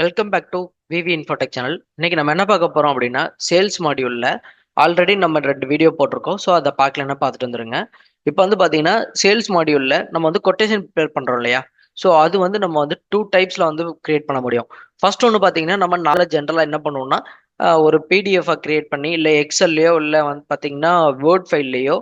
Welcome back to VV Infotech channel. இன்னைக்கு நம்ம என்ன பார்க்க போறோம் அப்படின்னா, சேல்ஸ் மாடியூல்ல ஆல்ரெடி நம்ம 2 வீடியோ போட்டிருக்கோம். ஸோ அதை பார்க்கலன்னா பார்த்துட்டு வந்துருங்க. இப்போ வந்து பார்த்தீங்கன்னா, சேல்ஸ் மாடியூல்ல நம்ம வந்து கொட்டேஷன் ப்ரிப்பேர் பண்றோம் இல்லையா? ஸோ அது வந்து நம்ம வந்து 2 டைப்ஸ்ல வந்து கிரியேட் பண்ண முடியும். ஃபர்ஸ்ட் ஒன்று பார்த்தீங்கன்னா, நம்ம நாலேஜ் ஜென்ரலாக என்ன பண்ணுவோம்னா, ஒரு பிடிஎஃப் கிரியேட் பண்ணி இல்லை எக்ஸல்லையோ இல்லை வந்து பார்த்தீங்கன்னா வேர்ட் ஃபைல்லையோ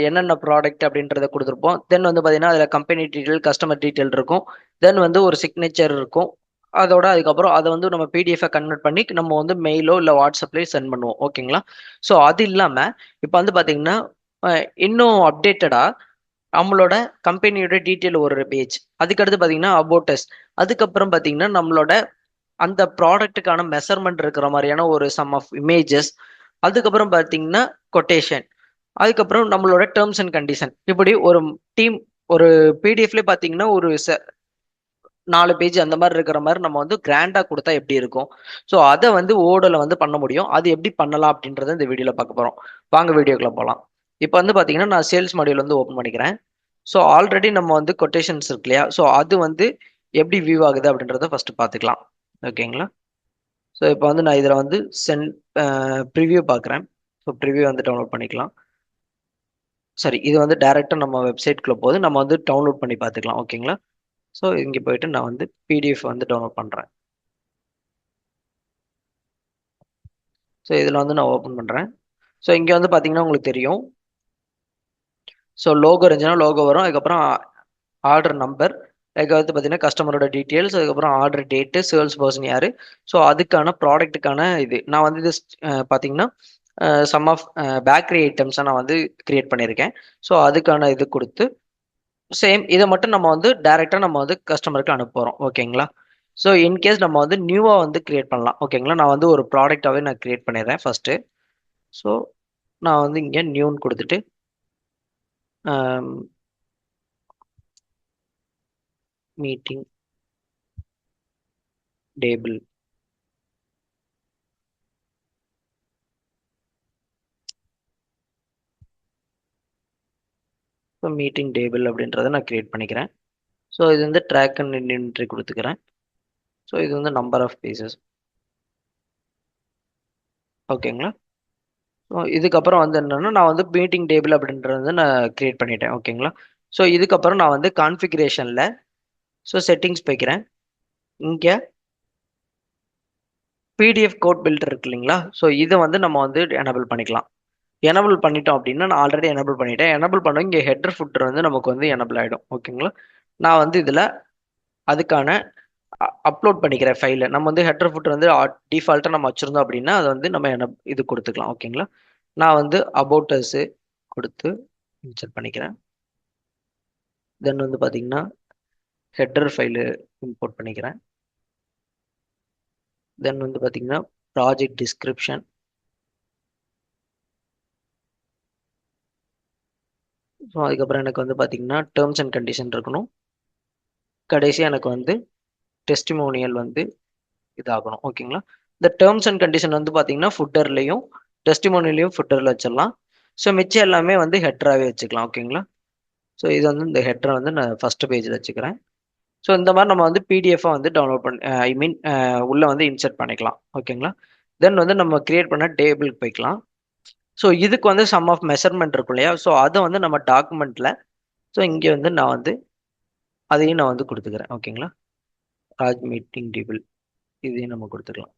என்னென்ன ப்ராடக்ட் அப்படின்றத கொடுத்துருப்போம். தென் வந்து பார்த்தீங்கன்னா அதில் கம்பெனி டீட்டெயில், கஸ்டமர் டீட்டெயில் இருக்கும். தென் வந்து ஒரு சிக்னேச்சர் இருக்கும். அதோட அதுக்கப்புறம் அதை வந்து நம்ம பிடிஎஃப் கன்வெர்ட் பண்ணி நம்ம வந்து மெயிலோ இல்லை வாட்ஸ்அப்லேயோ சென்ட் பண்ணுவோம். ஓகேங்களா? ஸோ அது இல்லாமல் இப்போ வந்து பார்த்தீங்கன்னா இன்னும் அப்டேட்டடாக நம்மளோட கம்பெனியோட டீட்டெயில் ஒரு பேஜ், அதுக்கடுத்து பார்த்தீங்கன்னா அபோட்டஸ், அதுக்கப்புறம் பார்த்தீங்கன்னா நம்மளோட அந்த ப்ராடக்ட்டுக்கான மெஷர்மெண்ட் இருக்கிற மாதிரியான ஒரு சம் ஆஃப் இமேஜஸ், அதுக்கப்புறம் பார்த்தீங்கன்னா கொட்டேஷன், அதுக்கப்புறம் நம்மளோட டேர்ம்ஸ் அண்ட் கண்டிஷன், இப்படி ஒரு டீம் ஒரு பிடிஎஃப்ல பார்த்தீங்கன்னா ஒரு 4 பேஜ் அந்த மாதிரி இருக்கிற மாதிரி நம்ம வந்து கிராண்டா கொடுத்தா எப்படி இருக்கும். ஸோ அதை வந்து ஓடல வந்து பண்ண முடியும். அது எப்படி பண்ணலாம் அப்படின்றத இந்த வீடியோல பார்க்க போறோம். வாங்க வீடியோக்குள்ள போகலாம். இப்போ வந்து பாத்தீங்கன்னா நான் சேல்ஸ் மாடியூல் வந்து ஓப்பன் பண்ணிக்கிறேன். ஸோ ஆல்ரெடி நம்ம வந்து கொட்டேஷன்ஸ் இருக்கு இல்லையா? ஸோ அது வந்து எப்படி வியூ ஆகுது அப்படின்றத ஃபர்ஸ்ட் பார்த்துக்கலாம். ஓகேங்களா? ஸோ இப்போ வந்து நான் இதில் வந்து ப்ரிவ்யூ பார்க்குறேன். ஸோ ப்ரிவ்யூ வந்து டவுன்லோட் பண்ணிக்கலாம். சரி, இது வந்து டைரெக்டாக நம்ம வெப்சைட்குள்ளே போது நம்ம வந்து டவுன்லோட் பண்ணி பார்த்துக்கலாம். ஓகேங்களா? ஸோ இங்கே போயிட்டு நான் வந்து பிடிஎஃப் வந்து டவுன்லோட் பண்ணுறேன். ஸோ இதில் வந்து நான் ஓப்பன் பண்ணுறேன். ஸோ இங்கே வந்து பார்த்தீங்கன்னா உங்களுக்கு தெரியும். ஸோ லோகோ இருந்துச்சுன்னா லோகோ வரும். அதுக்கப்புறம் ஆர்டர் நம்பர், அதுக்கடுத்து பார்த்தீங்கன்னா கஸ்டமரோட டீட்டெயில்ஸ், அதுக்கப்புறம் ஆர்டர் டேட்டு, சேல்ஸ் பர்சன் யார், ஸோ அதுக்கான ப்ராடக்ட்டுக்கான இது நான் வந்து இது பார்த்தீங்கன்னா சம் ஆஃப் பேக்கரி ஐட்டம்ஸை நான் வந்து கிரியேட் பண்ணியிருக்கேன். ஸோ அதுக்கான இது கொடுத்து சேம் இதை மட்டும் நம்ம வந்து டைரெக்டாக நம்ம வந்து கஸ்டமருக்கு அனுப்ப போகிறோம். ஓகேங்களா? ஸோ இன்கேஸ் நம்ம வந்து நியூவாக வந்து கிரியேட் பண்ணலாம். ஓகேங்களா? நான் வந்து ஒரு ப்ராடக்டாகவே நான் கிரியேட் பண்ணிடுறேன் ஃபர்ஸ்ட்டு. ஸோ நான் வந்து இங்கே நியூன்னு கொடுத்துட்டு meeting table, so meeting table அப்படின்றத நான் கிரியேட் பண்ணிக்கிறேன். ஸோ இது வந்து ட்ராக் அண்ட் இன்வென்ட்ரி கொடுத்துக்கிறேன். ஸோ இது வந்து நம்பர் ஆஃப் பீசஸ். ஓகேங்களா? ஸோ இதுக்கப்புறம் வந்து என்னன்னா நான் வந்து மீட்டிங் டேபிள் அப்படின்றது வந்து நான் கிரியேட் பண்ணிட்டேன். ஓகேங்களா? ஸோ இதுக்கப்புறம் நான் வந்து கான்ஃபிகரேஷனில் ஸோ செட்டிங்ஸ் போய்க்கிறேன். இங்கே பிடிஎஃப் கோட் பில்டர் இருக்கு இல்லைங்களா? ஸோ இதை வந்து நம்ம வந்து எனபிள் பண்ணிக்கலாம். எனபிள் பண்ணிட்டோம் அப்படின்னா நான் ஆல்ரெடி எனபிள் பண்ணிட்டேன். எனபிள் பண்ண இங்கே ஹெட்டர் ஃபுட்டர் வந்து நமக்கு வந்து எனபிள் ஆகிடும். ஓகேங்களா? நான் வந்து இதில் அதுக்கான அப்லோட் பண்ணிக்கிற ஃபைலை நம்ம வந்து ஹெட்டர் ஃபுட்டர் வந்து டிஃபால்ட்டாக நம்ம வச்சுருந்தோம் அப்படின்னா அதை வந்து நம்ம இது கொடுத்துக்கலாம். ஓகேங்களா? நான் வந்து அபோட்டஸு கொடுத்து இன்சர்ட் பண்ணிக்கிறேன். தென் வந்து பார்த்தீங்கன்னா ஹெட்டர் ஃபைலு இம்போர்ட் பண்ணிக்கிறேன். தென் வந்து பார்த்தீங்கன்னா ப்ராஜெக்ட் டிஸ்கிரிப்ஷன், ஸோ அதுக்கப்புறம் எனக்கு வந்து பார்த்தீங்கன்னா டேர்ம்ஸ் அண்ட் கண்டிஷன் இருக்கணும். கடைசியாக எனக்கு வந்து டெஸ்டிமோனியல் வந்து இதாகணும். ஓகேங்களா? இந்த டேர்ம்ஸ் அண்ட் கண்டிஷன் வந்து பார்த்தீங்கன்னா ஃபுட்டர்லையும் டெஸ்டிமோனியலையும் ஃபுட்டரில் வச்சிடலாம். ஸோ மிச்சம் எல்லாமே வந்து ஹெட்டராகவே வச்சுக்கலாம். ஓகேங்களா? ஸோ இது வந்து இந்த ஹெட்டரை வந்து நான் ஃபர்ஸ்ட் பேஜில் வச்சுக்கிறேன். ஸோ இந்த மாதிரி நம்ம வந்து பிடிஎஃபாக வந்து டவுன்லோட் பண்ணி ஐ மீன் உள்ளே வந்து இன்சர்ட் பண்ணிக்கலாம். ஓகேங்களா? தென் வந்து நம்ம கிரியேட் பண்ண டேபிளுக்கு போய்க்கலாம். ஸோ இதுக்கு வந்து சம் ஆஃப் மெஷர்மெண்ட் இருக்கும் இல்லையா? ஸோ அதை வந்து நம்ம டாக்குமெண்ட்டில் ஸோ இங்கே வந்து நான் வந்து அதையும் நான் வந்து கொடுத்துக்கிறேன். ஓகேங்களா? ராஜ் மீட்டிங் டேபிள் இதையும் நம்ம கொடுத்துக்கலாம்.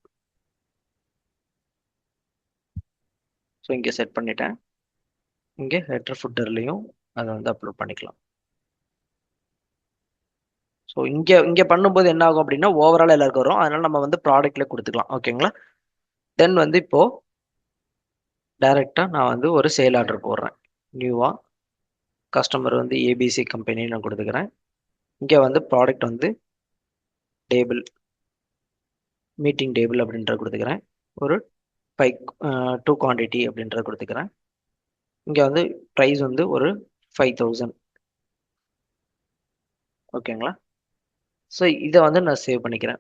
ஸோ இங்கே செட் பண்ணிட்டேன். இங்கே ஹெட்டர் ஃபுட்டர்லையும் அதை வந்து அப்லோட் பண்ணிக்கலாம். ஸோ இங்கே இங்கே பண்ணும்போது என்ன ஆகும் அப்படின்னா ஓவரால் எல்லாருக்கும் வரும். அதனால நம்ம வந்து ப்ராடக்ட்ல கொடுத்துக்கலாம். ஓகேங்களா? தென் வந்து இப்போ டைரெக்டாக நான் வந்து ஒரு சேல் ஆர்டர் போடுறேன். நியூவாக கஸ்டமர் வந்து ஏபிசி கம்பெனின்னு நான் கொடுத்துக்கிறேன். இங்கே வந்து ப்ராடக்ட் வந்து டேபிள், மீட்டிங் டேபிள் அப்படின்ற கொடுத்துக்கிறேன். ஒரு 2 குவான்டிட்டி அப்படின்ற கொடுத்துக்கிறேன். இங்கே வந்து ப்ரைஸ் வந்து ஒரு 5000. ஓகேங்களா? ஸோ இதை வந்து நான் சேவ் பண்ணிக்கிறேன்.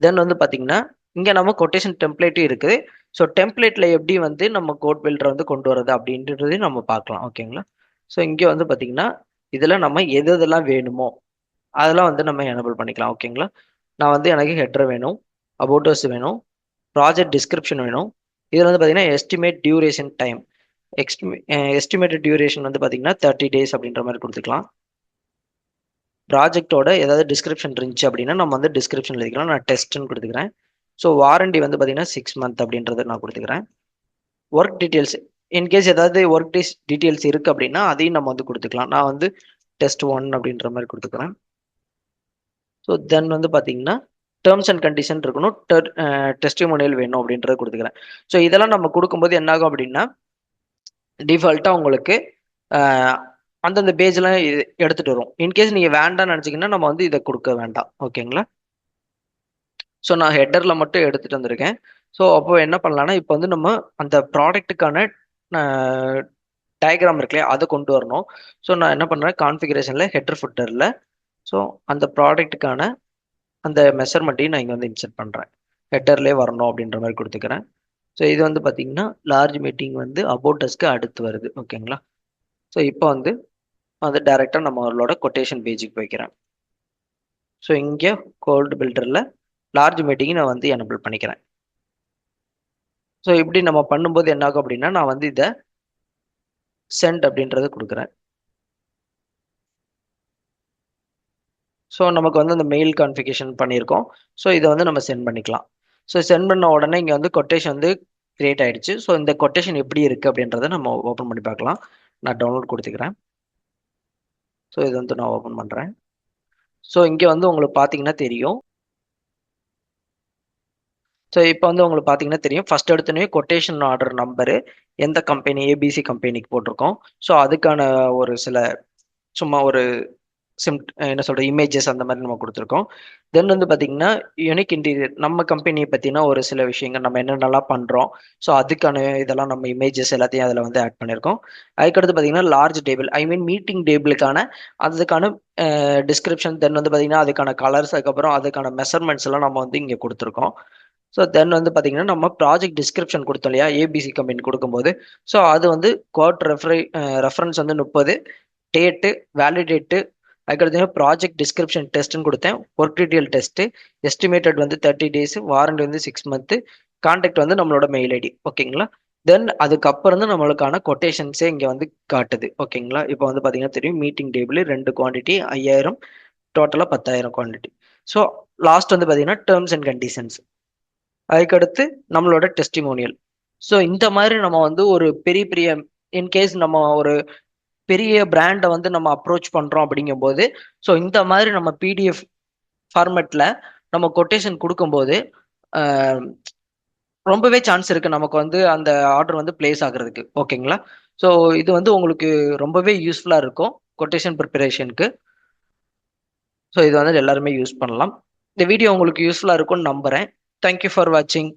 தென் வந்து பார்த்தீங்கன்னா இங்கே நம்ம கொட்டேஷன் டெம்ப்ளேட்டும் இருக்குது. ஸோ டெம்ப்ளேட்டில் எப்படி வந்து நம்ம கோட் பில்டரை வந்து கொண்டு வரது அப்படின்றதையும் நம்ம பார்க்கலாம். ஓகேங்களா? ஸோ இங்கே வந்து பார்த்தீங்கன்னா இதில் நம்ம எது எதெல்லாம் வேணுமோ அதெல்லாம் வந்து நம்ம எனபிள் பண்ணிக்கலாம். ஓகேங்களா? நான் வந்து எனக்கு ஹெட்ரு வேணும், அபோட்டஸ் வேணும், ப்ராஜெக்ட் டிஸ்கிரிப்ஷன் வேணும். இதில் வந்து பார்த்தீங்கன்னா estimate duration time, estimated duration வந்து பார்த்தீங்கன்னா 30 days அப்படின்ற மாதிரி கொடுத்துக்கலாம். ப்ராஜெக்டோட ஏதாவது டிஸ்கிரிப்ஷன் இருந்துச்சு அப்படின்னா நம்ம வந்து டிஸ்கிரிப்ஷன் எழுதிக்கலாம். நான் டெஸ்ட்னு கொடுத்துக்கிறேன். ஸோ வாரண்டி வந்து பார்த்தீங்கன்னா 6 month அப்படின்றத நான் கொடுத்துக்கிறேன். ஒர்க் டீட்டெயில்ஸ், இன்கேஸ் ஏதாவது ஒர்க் டீட்டெயில்ஸ் இருக்குது அப்படின்னா அதையும் நம்ம வந்து கொடுத்துக்கலாம். நான் வந்து டெஸ்ட் 1 அப்படின்ற மாதிரி கொடுத்துக்கிறேன். ஸோ தென் வந்து பார்த்தீங்கன்னா டேர்ம்ஸ் அண்ட் கண்டிஷன் இருக்கணும், டெஸ்டிமோனியல் வேணும் அப்படின்றத கொடுத்துக்கிறேன். ஸோ இதெல்லாம் நம்ம கொடுக்கும்போது என்னாகும் அப்படின்னா டிஃபால்ட்டாக உங்களுக்கு அந்தந்த பேஜ்லாம் எடுத்துகிட்டு வரும். இன்கேஸ் நீங்கள் வேண்டாம்னு நினச்சிங்கன்னா நம்ம வந்து இதை கொடுக்க வேண்டாம். ஓகேங்களா? ஸோ நான் ஹெட்டரில் மட்டும் எடுத்துகிட்டு வந்திருக்கேன். ஸோ அப்போ என்ன பண்ணலான்னா இப்போ வந்து நம்ம அந்த ப்ராடக்ட்டுக்கான டயக்ராம் இருக்கு இல்லையா, அதை கொண்டு வரணும். ஸோ நான் என்ன பண்ணுறேன், கான்ஃபிகரேஷனில் ஹெட்டர் ஃபுட்டரில் ஸோ அந்த ப்ராடக்ட்டுக்கான அந்த மெஷர்மெண்ட்டையும் நான் இங்கே வந்து இன்செர்ட் பண்ணுறேன். ஹெட்டர்லேயே வரணும் அப்படின்ற மாதிரி கொடுத்துக்கிறேன். ஸோ இது வந்து பார்த்தீங்கன்னா லார்ஜ் மீட்டிங் வந்து அபோட்டஸ்க்கு அடுத்து வருது. ஓகேங்களா? ஸோ இப்போ வந்து அது டைரெக்டாக நம்மளோட கொட்டேஷன் பேஜுக்கு போய்க்கிறேன். ஸோ இங்கே கோல்டு பில்டரில் லார்ஜ் மீட்டிங் நான் வந்து எனபிள் பண்ணிக்கிறேன். ஸோ இப்படி நம்ம பண்ணும்போது என்ன ஆகும் அப்படின்னா நான் வந்து இதை சென்ட் அப்படின்றத கொடுக்குறேன். ஸோ நமக்கு வந்து அந்த மெயில் கான்ஃபிகரேஷன் பண்ணியிருக்கோம். ஸோ இதை வந்து நம்ம சென்ட் பண்ணிக்கலாம். ஸோ சென்ட் பண்ண உடனே இங்கே வந்து கொட்டேஷன் வந்து கிரியேட் ஆயிடுச்சு. ஸோ இந்த கொட்டேஷன் எப்படி இருக்குது அப்படின்றத நம்ம ஓப்பன் பண்ணி பார்க்கலாம். நான் டவுன்லோட் கொடுத்துக்கிறேன். ஸோ இது வந்து நான் ஓப்பன் பண்ணுறேன். ஸோ இங்கே வந்து உங்களுக்கு பார்த்தீங்கன்னா தெரியும். ஸோ இப்போ வந்து உங்களுக்கு பார்த்தீங்கன்னா தெரியும், ஃபர்ஸ்ட் எடுத்தோடனே கொட்டேஷன் ஆர்டர் நம்பரு எந்த கம்பெனி, ஏபிசி கம்பெனிக்கு போட்டிருக்கோம். ஸோ அதுக்கான ஒரு சில சும்மா ஒரு என்ன சொல்ற இமேஜஸ் அந்த மாதிரி நம்ம கொடுத்துருக்கோம். தென் வந்து பார்த்தீங்கன்னா யூனிக் இன்டீரியர் நம்ம கம்பெனியை பற்றின ஒரு சில விஷயங்கள் நம்ம என்னென்னலாம் பண்ணுறோம். ஸோ அதுக்கான இதெல்லாம் நம்ம இமேஜஸ் எல்லாத்தையும் அதில் வந்து ஆட் பண்ணியிருக்கோம். அதுக்கடுத்து பார்த்தீங்கன்னா லார்ஜ் டேபிள், ஐ மீன் மீட்டிங் டேபிளுக்கான அதுக்கான டிஸ்கிரிப்ஷன், தென் வந்து பார்த்தீங்கன்னா அதுக்கான கலர்ஸ், அதுக்கப்புறம் அதுக்கான மெஷர்மெண்ட்ஸ் எல்லாம் நம்ம வந்து இங்கே கொடுத்துருக்கோம். ஸோ தென் வந்து பார்த்தீங்கன்னா நம்ம ப்ராஜெக்ட் டிஸ்கிரிப்ஷன் கொடுத்தோம் இல்லையா, ஏபிசி கம்பெனி கொடுக்கும்போது. ஸோ அது வந்து கோட் ரெஃபரன்ஸ் வந்து 30, டேட்டு, வேலிடேட்டு, அதுக்கடுத்து ப்ராஜெக்ட் டிஸ்கிரிப்ஷன் டெஸ்ட்னு கொடுத்தேன், ஒர்க் டீட்டெயில் டெஸ்ட்டு, எஸ்டிமேட்டட் வந்து 30 days, வாரண்டி வந்து 6 month, கான்டாக்ட் வந்து நம்மளோட மெயில் ஐடி. ஓகேங்களா? தென் அதுக்கப்புறம் தான் நம்மளுக்கான கொட்டேஷன்ஸே இங்கே வந்து காட்டுது. ஓகேங்களா? இப்போ வந்து பார்த்தீங்கன்னா தெரியும், மீட்டிங் டேபிள் 2 குவான்டிட்டி 5000, டோட்டலாக 10,000 குவான்டிட்டி. ஸோ லாஸ்ட் வந்து பார்த்தீங்கன்னா டேர்ம்ஸ் அண்ட் கண்டிஷன்ஸ், அதுக்கடுத்து நம்மளோட டெஸ்டிமோனியல். ஸோ இந்த மாதிரி நம்ம வந்து ஒரு பெரிய பெரிய இன்கேஸ் நம்ம ஒரு பெரிய பிராண்டை வந்து நம்ம அப்ரோச் பண்ணுறோம் அப்படிங்கும்போது, ஸோ இந்த மாதிரி நம்ம பிடிஎஃப் ஃபார்மேட்டில் நம்ம கொட்டேஷன் கொடுக்கும்போது ரொம்பவே சான்ஸ் இருக்குது நமக்கு வந்து அந்த ஆர்டர் வந்து பிளேஸ் ஆகுறதுக்கு. ஓகேங்களா? ஸோ இது வந்து உங்களுக்கு ரொம்பவே யூஸ்ஃபுல்லாக இருக்கும் கொட்டேஷன் ப்ரிப்பரேஷனுக்கு. ஸோ இது வந்து எல்லாருமே யூஸ் பண்ணலாம். இந்த வீடியோ உங்களுக்கு யூஸ்ஃபுல்லாக இருக்கும்னு நம்புகிறேன். தேங்க்யூ ஃபார் வாட்சிங்.